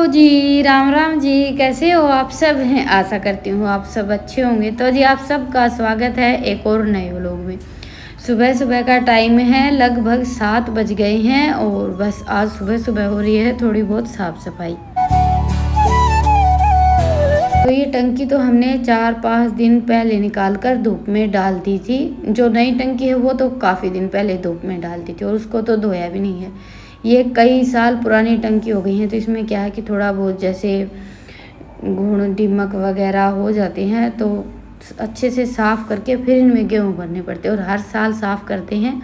जी, राम राम जी। कैसे हो आप सब हैं? आशा करती हूँ आप सब अच्छे होंगे। तो जी आप सबका स्वागत है एक और नए व्लॉग में। सुबह सुबह का टाइम है, लगभग 7 बज गए हैं और बस आज सुबह सुबह हो रही है थोड़ी बहुत साफ सफाई। तो ये टंकी तो हमने 4-5 दिन पहले निकाल कर धूप में डाल दी थी। जो नई टंकी है वो तो काफ़ी दिन पहले धूप में डाल दी थी और उसको तो धोया भी नहीं है। ये कई साल पुरानी टंकी हो गई है, तो इसमें क्या है कि थोड़ा बहुत जैसे घुन दीमक वगैरह हो जाते हैं, तो अच्छे से साफ़ करके फिर इनमें गेहूँ भरने पड़ते हैं और हर साल साफ़ करते हैं।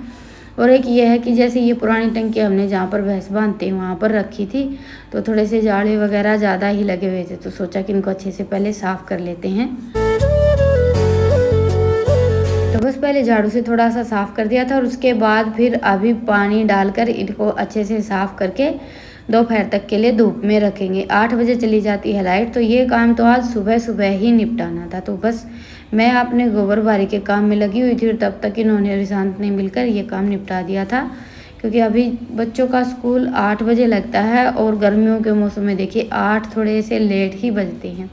और एक ये है कि जैसे ये पुरानी टंकी हमने जहाँ पर भैंस बांधते हैं वहाँ पर रखी थी, तो थोड़े से जाड़े वगैरह ज़्यादा ही लगे हुए थे, तो सोचा कि इनको अच्छे से पहले साफ़ कर लेते हैं। तो बस पहले झाड़ू से थोड़ा सा साफ़ कर दिया था और उसके बाद फिर अभी पानी डालकर इनको अच्छे से साफ़ करके दोपहर तक के लिए धूप में रखेंगे। 8 बजे चली जाती है लाइट, तो ये काम तो आज सुबह सुबह ही निपटाना था। तो बस मैं अपने गोबर बारी के काम में लगी हुई थी और तब तक इन्होंने रिशांत ने मिलकर ये काम निपटा दिया था, क्योंकि अभी बच्चों का स्कूल 8 बजे लगता है और गर्मियों के मौसम में देखिए 8 थोड़े से लेट ही बजते हैं।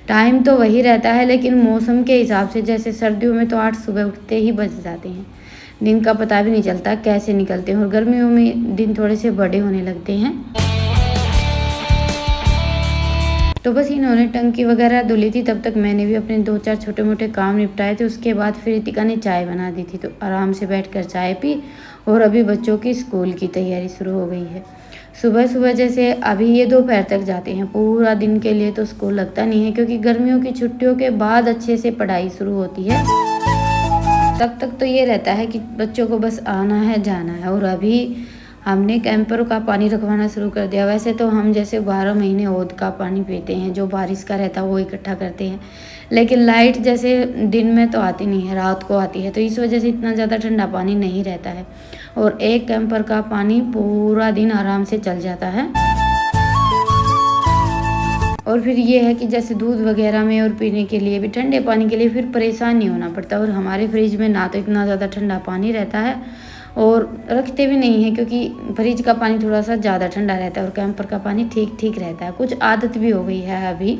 टाइम तो वही रहता है, लेकिन मौसम के हिसाब से जैसे सर्दियों में तो 8 सुबह उठते ही बज जाते हैं। दिन का पता भी नहीं चलता कैसे निकलते हैं और गर्मियों में दिन थोड़े से बड़े होने लगते हैं। तो बस इन्होंने टंकी वगैरह धुली थी, तब तक मैंने भी अपने 2-4 छोटे मोटे काम निपटाए थे। उसके बाद फिर रितिका ने चाय बना दी थी, तो आराम से बैठकर चाय पी और अभी बच्चों की स्कूल की तैयारी शुरू हो गई है। सुबह सुबह जैसे अभी ये दोपहर तक जाते हैं, पूरा दिन के लिए तो स्कूल लगता नहीं है, क्योंकि गर्मियों की छुट्टियों के बाद अच्छे से पढ़ाई शुरू होती है। तब तक तो ये रहता है कि बच्चों को बस आना है जाना है। और अभी हमने कैंपर का पानी रखवाना शुरू कर दिया। वैसे तो हम जैसे 12 महीने ओद का पानी पीते हैं, जो बारिश का रहता है वो इकट्ठा करते हैं, लेकिन लाइट जैसे दिन में तो आती नहीं है, रात को आती है, तो इस वजह से इतना ज़्यादा ठंडा पानी नहीं रहता है और एक कैंपर का पानी पूरा दिन आराम से चल जाता है। और फिर ये है कि जैसे दूध वगैरह में और पीने के लिए भी ठंडे पानी के लिए फिर परेशान नहीं होना पड़ता। और हमारे फ्रिज में ना तो इतना ज़्यादा ठंडा पानी रहता है और रखते भी नहीं है, क्योंकि फ्रिज का पानी थोड़ा सा ज़्यादा ठंडा रहता है और कैंपर का पानी ठीक ठीक रहता है। कुछ आदत भी हो गई है अभी,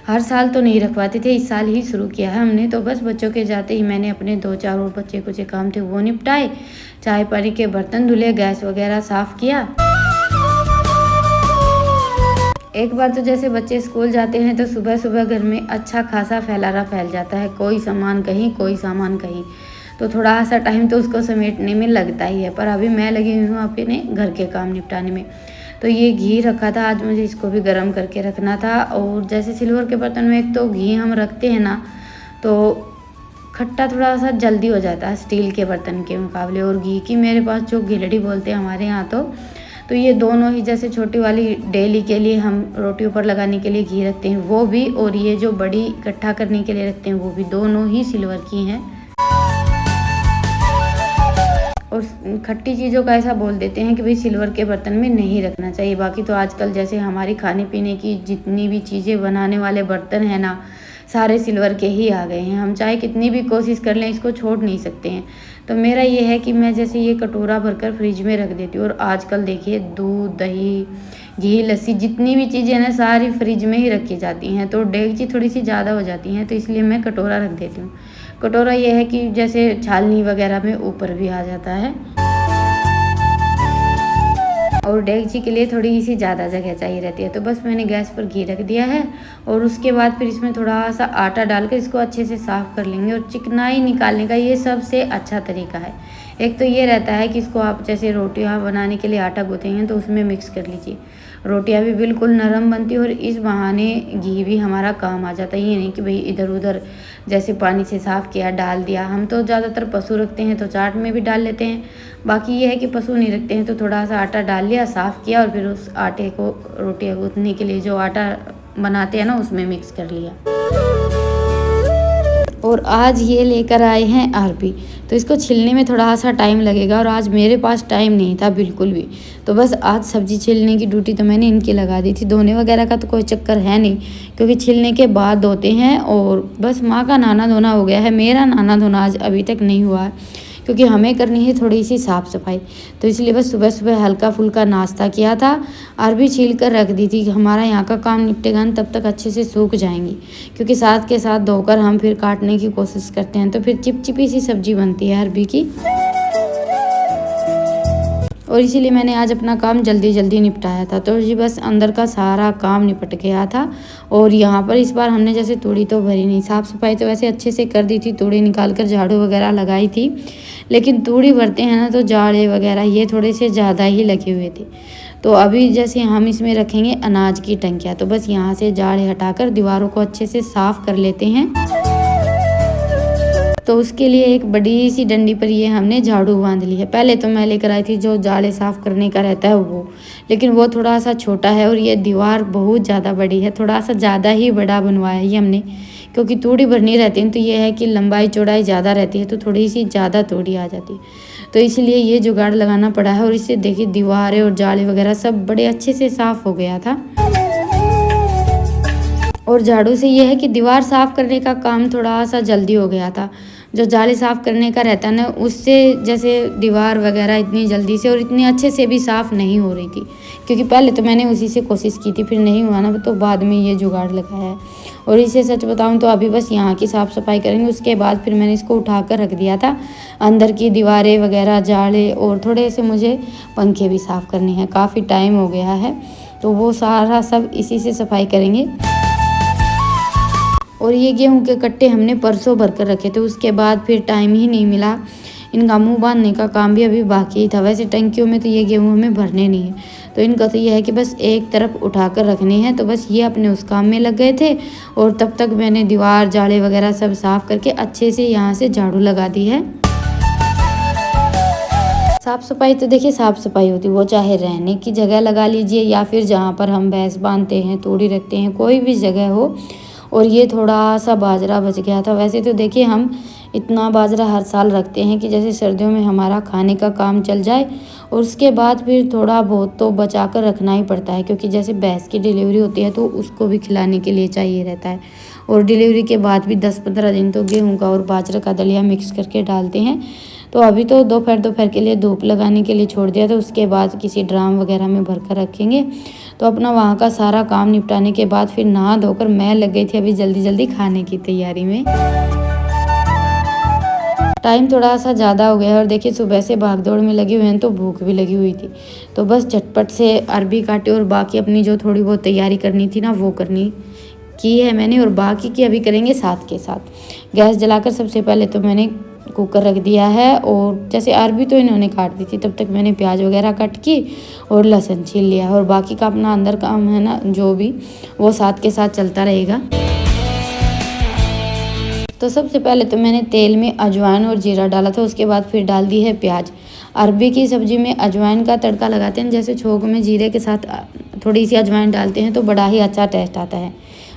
हर साल तो नहीं रखवाते थे, इस साल ही शुरू किया है हमने। तो बस बच्चों के जाते ही मैंने अपने 2-4 और बच्चे कुछ काम थे वो निपटाए, चाय पानी के बर्तन धुले, गैस वगैरह साफ़ किया। एक बार तो जैसे बच्चे स्कूल जाते हैं तो सुबह सुबह घर में अच्छा खासा फैलारा फैल जाता है, कोई सामान कहीं कोई सामान कहीं, तो थोड़ा सा टाइम तो उसको समेटने में लगता ही है। पर अभी मैं लगी हुई हूँ अपने घर के काम निपटाने में। तो ये घी रखा था, आज मुझे इसको भी गर्म करके रखना था। और जैसे सिल्वर के बर्तन में एक तो घी हम रखते हैं ना, तो खट्टा थोड़ा सा जल्दी हो जाता है स्टील के बर्तन के मुकाबले। और घी की मेरे पास जो गिलड़ी बोलते हैं हमारे यहाँ, तो ये दोनों ही, जैसे छोटी वाली डेली के लिए हम रोटियों पर लगाने के लिए घी रखते हैं वो भी, और ये जो बड़ी इकट्ठा करने के लिए रखते हैं वो भी, दोनों ही सिल्वर की हैं। और खट्टी चीज़ों का ऐसा बोल देते हैं कि भाई सिल्वर के बर्तन में नहीं रखना चाहिए। बाकी तो आजकल जैसे हमारी खाने पीने की जितनी भी चीज़ें बनाने वाले बर्तन हैं ना, सारे सिल्वर के ही आ गए हैं। हम चाहे कितनी भी कोशिश कर लें इसको छोड़ नहीं सकते हैं। तो मेरा ये है कि मैं जैसे ये कटोरा भरकर फ्रिज में रख देती हूँ। और आजकल देखिए दूध, दही, घी, लस्सी, जितनी भी चीज़ें ना सारी फ्रिज में ही रखी जाती हैं, तो डेगची थोड़ी सी ज़्यादा हो जाती हैं, तो इसलिए मैं कटोरा रख देती हूँ। कटोरा ये है कि जैसे छालनी वगैरह में ऊपर भी आ जाता है। और डेगची के लिए थोड़ी सी ज़्यादा जगह चाहिए रहती है। तो बस मैंने गैस पर घी रख दिया है और उसके बाद फिर इसमें थोड़ा सा आटा डालकर इसको अच्छे से साफ़ कर लेंगे। और चिकनाई निकालने का ये सबसे अच्छा तरीका है। एक तो ये रहता है कि इसको आप जैसे रोटियां बनाने के लिए आटा गूँथेंगे तो उसमें मिक्स कर लीजिए, रोटियां भी बिल्कुल नरम बनती है और इस बहाने घी भी हमारा काम आ जाता है। ये नहीं कि भाई इधर उधर जैसे पानी से साफ़ किया डाल दिया। हम तो ज़्यादातर पशु रखते हैं तो चाट में भी डाल लेते हैं। बाकी ये है कि पशु नहीं रखते हैं तो थोड़ा सा आटा डाल लिया, साफ़ किया और फिर उस आटे को रोटियां गूँथने के लिए जो आटा बनाते हैं ना उसमें मिक्स कर लिया। और आज ये लेकर आए हैं अरबी, तो इसको छिलने में थोड़ा सा टाइम लगेगा और आज मेरे पास टाइम नहीं था बिल्कुल भी। तो बस आज सब्ज़ी छिलने की ड्यूटी तो मैंने इनकी लगा दी थी। धोने वगैरह का तो कोई चक्कर है नहीं, क्योंकि छिलने के बाद धोते हैं। और बस माँ का नहाना धोना हो गया है, मेरा नहाना धोना आज अभी तक नहीं हुआ है, क्योंकि हमें करनी है थोड़ी सी साफ़ सफाई। तो इसलिए बस सुबह सुबह हल्का फुल्का नाश्ता किया था। अरबी छील कर रख दी थी, हमारा यहाँ का काम निपटेगा न तब तक अच्छे से सूख जाएंगी, क्योंकि साथ के साथ धोकर हम फिर काटने की कोशिश करते हैं तो फिर चिपचिपी सी सब्जी बनती है अरबी की। और इसीलिए मैंने आज अपना काम जल्दी जल्दी निपटाया था। तो जी बस अंदर का सारा काम निपट गया था। और यहाँ पर इस बार हमने जैसे तूड़ी तो भरी नहीं, साफ़ सफाई तो वैसे अच्छे से कर दी थी, तूड़ी निकाल कर झाड़ू वगैरह लगाई थी, लेकिन तूड़ी भरते हैं ना तो जाड़े वगैरह ये थोड़े से ज़्यादा ही लगे हुए थे। तो अभी जैसे हम इसमें रखेंगे अनाज की टंकियाँ, तो बस यहाँ से जाड़े हटाकर दीवारों को अच्छे से साफ़ कर लेते हैं। तो उसके लिए एक बड़ी सी डंडी पर ये हमने झाड़ू बांध ली है। पहले तो मैं लेकर आई थी जो जाले साफ़ करने का रहता है वो, लेकिन वो थोड़ा सा छोटा है और ये दीवार बहुत ज़्यादा बड़ी है, थोड़ा सा ज़्यादा ही बड़ा बनवाया है ये हमने, क्योंकि तूड़ी भरनी रहती है तो ये है कि लंबाई चौड़ाई ज़्यादा रहती है तो थोड़ी सी ज़्यादा तूड़ी आ जाती है, तो इसलिए ये जुगाड़ लगाना पड़ा है। और इससे देखिए दीवारें और जाले वगैरह सब बड़े अच्छे से साफ़ हो गया था। और झाड़ू से ये है कि दीवार साफ़ करने का काम थोड़ा सा जल्दी हो गया था। जो जाले साफ़ करने का रहता है ना, उससे जैसे दीवार वगैरह इतनी जल्दी से और इतने अच्छे से भी साफ़ नहीं हो रही थी, क्योंकि पहले तो मैंने उसी से कोशिश की थी, फिर नहीं हुआ ना तो बाद में ये जुगाड़ लगाया है। और इसे सच बताऊं तो अभी बस यहाँ की साफ़ सफाई करेंगे, उसके बाद फिर मैंने इसको उठा कर रख दिया था। अंदर की दीवारें वगैरह जाले और थोड़े से मुझे पंखे भी साफ़ करने हैं, काफ़ी टाइम हो गया है, तो वो सारा सब इसी से सफाई करेंगे। और ये गेहूं के कट्टे हमने परसों भर कर रखे थे, उसके बाद फिर टाइम ही नहीं मिला। इनका मुंह बांधने का काम भी अभी बाकी ही था। वैसे टंकियों में तो ये गेहूं हमें भरने नहीं है, तो इनका तो ये है कि बस एक तरफ उठा कर रखने हैं। तो बस ये अपने उस काम में लग गए थे और तब तक मैंने दीवार जाले वगैरह सब साफ़ करके अच्छे से यहाँ से झाड़ू लगा दी है। साफ़ सफाई तो देखिए साफ़ सफाई होती है, वो चाहे रहने की जगह लगा लीजिए या फिर जहाँ पर हम भैंस बांधते हैं, तूड़ी रखते हैं, कोई भी जगह हो। और ये थोड़ा सा बाजरा बच गया था। वैसे तो देखिए हम इतना बाजरा हर साल रखते हैं कि जैसे सर्दियों में हमारा खाने का काम चल जाए, और उसके बाद फिर थोड़ा बहुत तो बचा कर रखना ही पड़ता है, क्योंकि जैसे भैंस की डिलीवरी होती है तो उसको भी खिलाने के लिए चाहिए रहता है। और डिलीवरी के बाद भी 10-15 दिन तो गेहूँ का और बाजरा का दलिया मिक्स करके डालते हैं। तो अभी तो दोपहर के लिए धूप लगाने के लिए छोड़ दिया था, उसके बाद किसी ड्राम वगैरह में भर कर रखेंगे। तो अपना वहाँ का सारा काम निपटाने के बाद फिर नहा धोकर मैं लग गई थी अभी जल्दी जल्दी खाने की तैयारी में। टाइम थोड़ा सा ज़्यादा हो गया और देखिए सुबह से भागदौड़ में लगी हुई हैं तो भूख भी लगी हुई थी, तो बस झटपट से अरबी काटी और बाकी अपनी जो थोड़ी बहुत तैयारी करनी थी ना वो करनी की है मैंने, और बाकी की अभी करेंगे साथ के साथ। गैस जलाकर सबसे पहले तो मैंने कुकर रख दिया है, और जैसे अरबी तो इन्होंने काट दी थी, तब तक मैंने प्याज वगैरह कट की और लहसुन छील लिया, और बाकी का अपना अंदर काम है ना जो भी वो साथ के साथ चलता रहेगा। तो सबसे पहले तो मैंने तेल में अजवाइन और जीरा डाला था, उसके बाद फिर डाल दी है प्याज। अरबी की सब्ज़ी में अजवाइन का तड़का लगाते हैं, जैसे छोंक में जीरे के साथ थोड़ी सी अजवाइन डालते हैं तो बड़ा ही अच्छा टेस्ट आता है,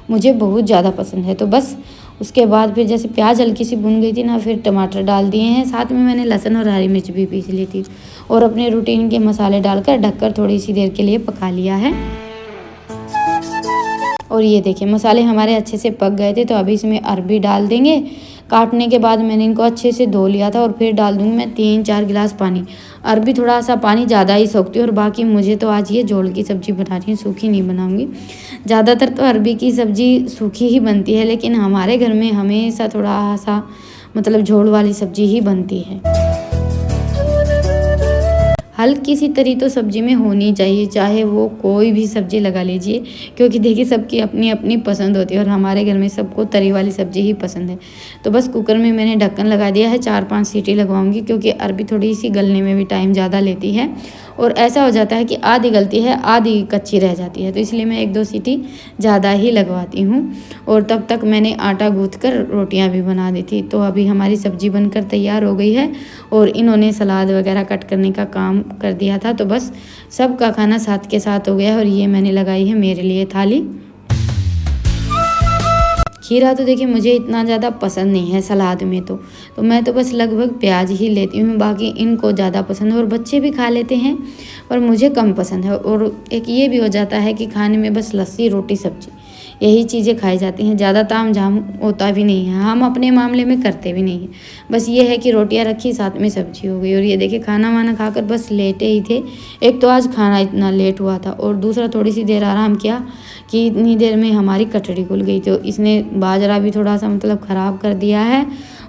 मुझे बहुत ज़्यादा पसंद है। तो बस उसके बाद फिर जैसे प्याज हल्की सी भुन गई थी ना, फिर टमाटर डाल दिए हैं, साथ में मैंने लहसुन और हरी मिर्च भी पीस ली थी, और अपने रूटीन के मसाले डालकर ढककर थोड़ी सी देर के लिए पका लिया है। और ये देखिए मसाले हमारे अच्छे से पक गए थे, तो अभी इसमें अरबी डाल देंगे। काटने के बाद मैंने इनको अच्छे से धो लिया था, और फिर डाल दूँगी मैं 3-4 गिलास पानी। अरबी थोड़ा सा पानी ज़्यादा ही सोखती है, और बाकी मुझे तो आज ये झोल की सब्ज़ी बनानी है, सूखी नहीं बनाऊँगी। ज़्यादातर तो अरबी की सब्ज़ी सूखी ही बनती है, लेकिन हमारे घर में हमेशा थोड़ा सा मतलब झोल वाली सब्ज़ी ही बनती है। हल्की सी तरी तो सब्ज़ी में होनी चाहिए, चाहे वो कोई भी सब्ज़ी लगा लीजिए, क्योंकि देखिए सबकी अपनी अपनी पसंद होती है, और हमारे घर में सबको तरी वाली सब्ज़ी ही पसंद है। तो बस कुकर में मैंने ढक्कन लगा दिया है, 4-5 सीटी लगवाऊंगी, क्योंकि अरबी थोड़ी सी गलने में भी टाइम ज़्यादा लेती है, और ऐसा हो जाता है कि आधी गलती है आधी कच्ची रह जाती है, तो इसलिए मैं 1-2 सीटी ज़्यादा ही लगवाती हूँ। और तब तक मैंने आटा गूँथ कर रोटियाँ भी बना दी थी। तो अभी हमारी सब्ज़ी बनकर तैयार हो गई है, और इन्होंने सलाद वगैरह कट करने का काम कर दिया था, तो बस सबका खाना साथ के साथ हो गया। और ये मैंने लगाई है मेरे लिए थाली। खीरा तो देखिए मुझे इतना ज़्यादा पसंद नहीं है सलाद में, तो मैं तो बस लगभग प्याज ही लेती हूँ, बाकी इनको ज़्यादा पसंद है, और बच्चे भी खा लेते हैं, पर मुझे कम पसंद है। और एक ये भी हो जाता है कि खाने में बस लस्सी रोटी सब्जी यही चीज़ें खाई जाती हैं, ज़्यादा ताम झाम होता भी नहीं है, हम अपने मामले में करते भी नहीं हैं। बस ये है कि रोटियां रखी, साथ में सब्जी हो गई, और ये देखिए खाना वाना खाकर बस लेटे ही थे। एक तो आज खाना इतना लेट हुआ था, और दूसरा थोड़ी सी देर आराम किया कि इतनी देर में हमारी कटड़ी खुल गई। तो इसने बाजरा भी थोड़ा सा मतलब ख़राब कर दिया है,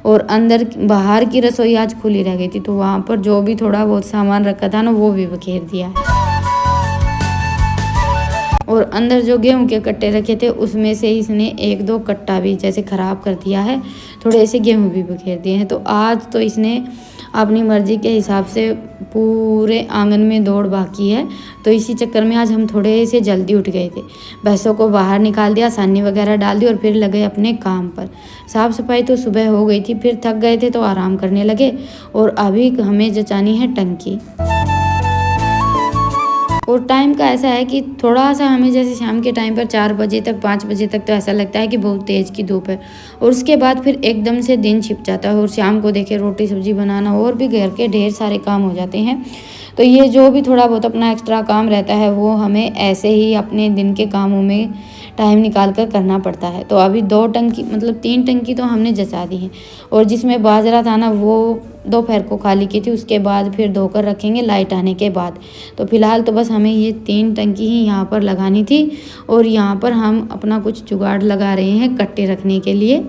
और अंदर बाहर की रसोई आज खुली रह गई थी, तो वहाँ पर जो भी थोड़ा बहुत सामान रखा था ना वो भी बखेर दिया है। और अंदर जो गेहूं के कट्टे रखे थे उसमें से इसने एक दो कट्टा भी जैसे ख़राब कर दिया है, थोड़े से गेहूं भी बखेर दिए हैं। तो आज तो इसने अपनी मर्ज़ी के हिसाब से पूरे आंगन में दौड़ बाकी है। तो इसी चक्कर में आज हम थोड़े से जल्दी उठ गए थे, भैंसों को बाहर निकाल दिया, सानी वगैरह डाल दी, और फिर लगे अपने काम पर। साफ़ सफाई तो सुबह हो गई थी, फिर थक गए थे तो आराम करने लगे, और अभी हमें जचानी है टंकी। और टाइम का ऐसा है कि थोड़ा सा हमें जैसे शाम के टाइम पर 4 बजे तक 5 बजे तक तो ऐसा लगता है कि बहुत तेज़ की धूप है, और उसके बाद फिर एकदम से दिन छिप जाता है, और शाम को देखिए रोटी सब्जी बनाना और भी घर के ढेर सारे काम हो जाते हैं। तो ये जो भी थोड़ा बहुत अपना एक्स्ट्रा काम रहता है वो हमें ऐसे ही अपने दिन के कामों में टाइम निकाल कर करना पड़ता है। तो अभी 2 टंकी मतलब 3 टंकी तो हमने जचा दी है, और जिसमें बाजरा था ना वो दोपहर को खाली की थी, उसके बाद फिर धोकर रखेंगे लाइट आने के बाद। तो फिलहाल तो बस हमें ये 3 टंकी ही यहाँ पर लगानी थी, और यहाँ पर हम अपना कुछ जुगाड़ लगा रहे हैं कट्टे रखने के लिए,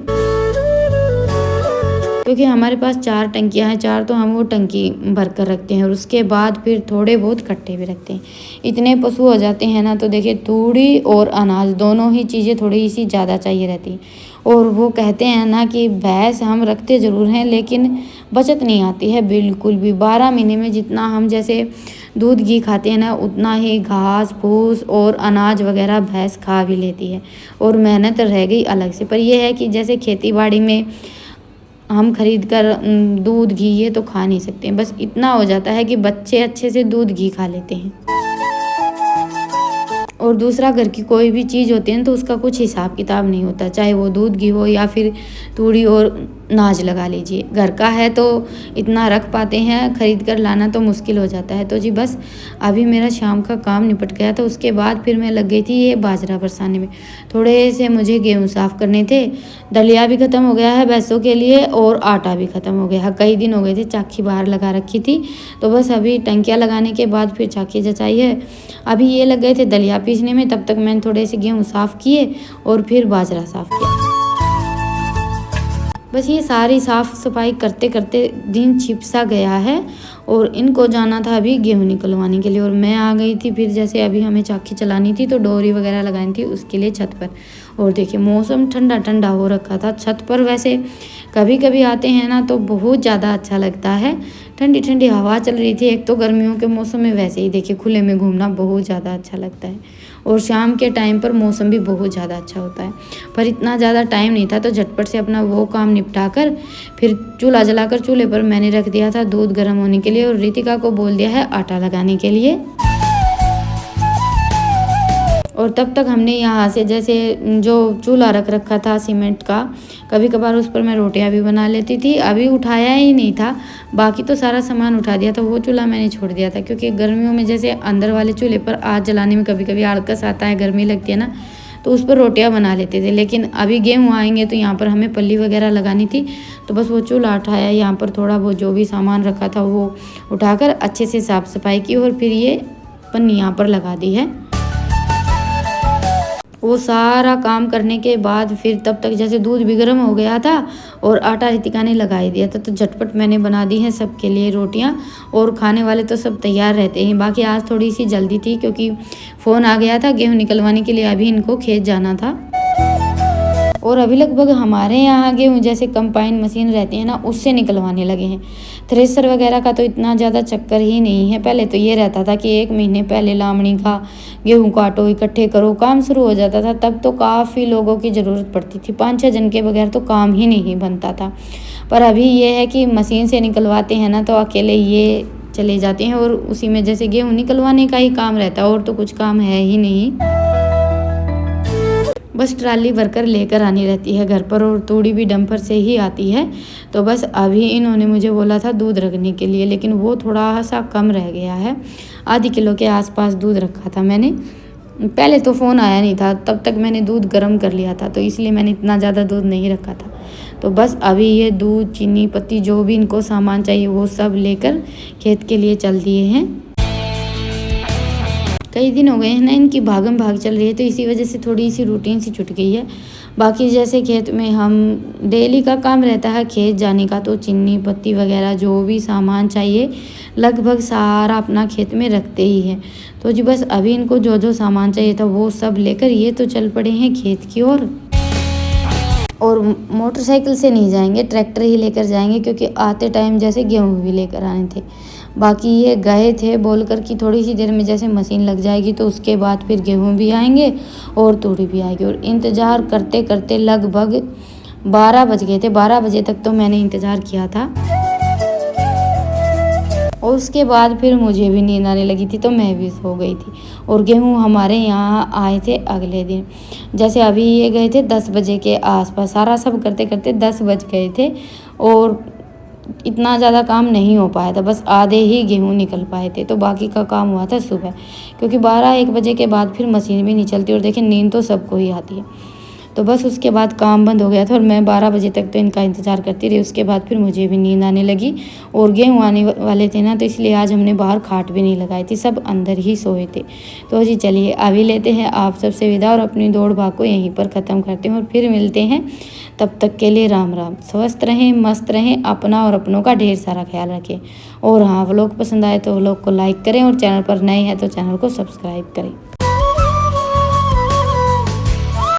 क्योंकि हमारे पास 4 टंकियाँ हैं। 4 तो हम वो टंकी भर कर रखते हैं, और उसके बाद फिर थोड़े बहुत कट्टे भी रखते हैं। इतने पशु हो जाते हैं ना, तो देखिए तूड़ी और अनाज दोनों ही चीज़ें थोड़ी सी ज़्यादा चाहिए रहती हैं। और वो कहते हैं ना कि भैंस हम रखते ज़रूर हैं लेकिन बचत नहीं आती है बिल्कुल भी। 12 महीने में जितना हम जैसे दूध घी खाते हैं ना, उतना ही घास फूस और अनाज वगैरह भैंस खा भी लेती है, और मेहनत रह गई अलग से। पर यह है कि जैसे खेती बाड़ी में हम खरीद कर दूध घी ये तो खा नहीं सकते हैं, बस इतना हो जाता है कि बच्चे अच्छे से दूध घी खा लेते हैं। और दूसरा घर की कोई भी चीज़ होती है ना, तो उसका कुछ हिसाब किताब नहीं होता, चाहे वो दूध घी हो या फिर तूड़ी और नाज लगा लीजिए। घर का है तो इतना रख पाते हैं, खरीद कर लाना तो मुश्किल हो जाता है। तो जी बस अभी मेरा शाम का काम निपट गया था, उसके बाद फिर मैं लग गई थी ये बाजरा बरसाने में। थोड़े से मुझे गेहूँ साफ़ करने थे, दलिया भी ख़त्म हो गया है भैंसों के लिए, और आटा भी ख़त्म हो गया है। कई दिन हो गए थे, चाकी बाहर लगा रखी थी, तो बस अभी टंकियाँ लगाने के बाद फिर चाकी जचाई है। अभी ये लग गए थे दलिया पीसने में, तब तक मैंने थोड़े से गेहूँ साफ़ किए और फिर बाजरा साफ़ किया। बस ये सारी साफ़ सफाई करते करते दिन छिप सा गया है, और इनको जाना था अभी गेहूँ निकलवाने के लिए, और मैं आ गई थी फिर जैसे अभी हमें चाकी चलानी थी तो डोरी वगैरह लगानी थी उसके लिए छत पर। और देखिए मौसम ठंडा ठंडा हो रखा था। छत पर वैसे कभी कभी आते हैं ना तो बहुत ज़्यादा अच्छा लगता है, ठंडी ठंडी हवा चल रही थी। एक तो गर्मियों के मौसम में वैसे ही देखिए खुले में घूमना बहुत ज़्यादा अच्छा लगता है, और शाम के टाइम पर मौसम भी बहुत ज़्यादा अच्छा होता है। पर इतना ज़्यादा टाइम नहीं था, तो झटपट से अपना वो काम निपटा कर फिर चूल्हा जलाकर चूल्हे पर मैंने रख दिया था दूध गर्म होने के लिए, और रितिका को बोल दिया है आटा लगाने के लिए। और तब तक हमने यहाँ से जैसे जो चूल्हा रख रखा था सीमेंट का, कभी कभार उस पर मैं रोटियां भी बना लेती थी। अभी उठाया ही नहीं था, बाकी तो सारा सामान उठा दिया था। वो चूल्हा मैंने छोड़ दिया था क्योंकि गर्मियों में जैसे अंदर वाले चूल्हे पर आग जलाने में कभी कभी आलकस आता है, गर्मी लगती है ना, तो उस पर रोटियां बना लेते थे। लेकिन अभी गेहूँ आएंगे तो यहाँ पर हमें पल्ली वगैरह लगानी थी, तो बस वो चूल्हा उठाया, यहाँ पर थोड़ा बहुत जो भी सामान रखा था वो उठाकर अच्छे से साफ़ सफाई की, और फिर ये पन्नी यहाँ पर लगा दी है। वो सारा काम करने के बाद फिर तब तक जैसे दूध भी गर्म हो गया था और आटा रितिका ने लगा ही दिया था, तो झटपट मैंने बना दी हैं सबके लिए रोटियां, और खाने वाले तो सब तैयार रहते हैं। बाकी आज थोड़ी सी जल्दी थी क्योंकि फ़ोन आ गया था गेहूँ निकलवाने के लिए, अभी इनको खेत जाना था। और अभी लगभग हमारे यहाँ गेहूँ जैसे कंबाइन मशीन रहती है ना, उससे निकलवाने लगे हैं। थ्रेसर वगैरह का तो इतना ज़्यादा चक्कर ही नहीं है। पहले तो ये रहता था कि 1 महीने पहले लावणी का गेहूँ काटो, इकट्ठे करो, काम शुरू हो जाता था। तब तो काफ़ी लोगों की ज़रूरत पड़ती थी, 5-6 जन के बगैर तो काम ही नहीं बनता था। पर अभी ये है कि मशीन से निकलवाते हैं ना, तो अकेले ये चले जाते हैं, और उसी में जैसे गेहूँ निकलवाने का ही काम रहता है, और तो कुछ काम है ही नहीं। बस ट्राली भरकर लेकर आनी रहती है घर पर, और तूड़ी भी डंपर से ही आती है। तो बस अभी इन्होंने मुझे बोला था दूध रखने के लिए, लेकिन वो थोड़ा सा कम रह गया है। आधी किलो के आसपास दूध रखा था मैंने, पहले तो फ़ोन आया नहीं था, तब तक मैंने दूध गर्म कर लिया था, तो इसलिए मैंने इतना ज़्यादा दूध नहीं रखा था। तो बस अभी ये दूध, चीनी, पत्ती जो भी इनको सामान चाहिए वो सब लेकर खेत के लिए चल दिए हैं। कई दिन हो गए हैं ना, इनकी भागम भाग चल रही है, तो इसी वजह से थोड़ी सी रूटीन सी छूट गई है। बाकी जैसे खेत में हम डेली का काम रहता है खेत जाने का, तो चीनी पत्ती वगैरह जो भी सामान चाहिए लगभग सारा अपना खेत में रखते ही हैं। तो जी बस अभी इनको जो जो सामान चाहिए था वो सब लेकर ये तो चल पड़े हैं खेत की ओर। और मोटरसाइकिल से नहीं जाएंगे, ट्रैक्टर ही लेकर जाएंगे, क्योंकि आते टाइम जैसे गेहूँ भी लेकर आने थे। बाकी ये गए थे बोलकर कि थोड़ी सी देर में जैसे मशीन लग जाएगी तो उसके बाद फिर गेहूँ भी आएंगे और तूड़ी भी आएगी। और इंतज़ार करते करते लगभग 12 बज गए थे। 12 बजे तक तो मैंने इंतज़ार किया था और उसके बाद फिर मुझे भी नींद आने लगी थी, तो मैं भी सो गई थी। और गेहूँ हमारे यहाँ आए थे अगले दिन। जैसे अभी ये गए थे 10 बजे के आसपास, सारा सब करते करते 10 बज गए थे और इतना ज़्यादा काम नहीं हो पाया था, बस आधे ही गेहूँ निकल पाए थे, तो बाकी का काम हुआ था सुबह। क्योंकि 12-1 बजे के बाद फिर मशीन भी नहीं चलती, और देखिए नींद तो सबको ही आती है। तो बस उसके बाद काम बंद हो गया था और मैं 12 बजे तक तो इनका इंतज़ार करती रही। उसके बाद फिर मुझे भी नींद आने लगी और गेहूँ आने वाले थे ना, तो इसलिए आज हमने बाहर खाट भी नहीं लगाई थी, सब अंदर ही सोए थे। तो जी चलिए अभी लेते हैं आप सबसे विदा और अपनी दौड़ भाग को यहीं पर ख़त्म करते हैं और फिर मिलते हैं। तब तक के लिए राम राम। स्वस्थ रहें, मस्त रहें, अपना और अपनों का ढेर सारा ख्याल रखें। और हाँ, व्लॉग पसंद आए तो व्लॉग को लाइक करें और चैनल पर नए हैं तो चैनल को सब्सक्राइब करें।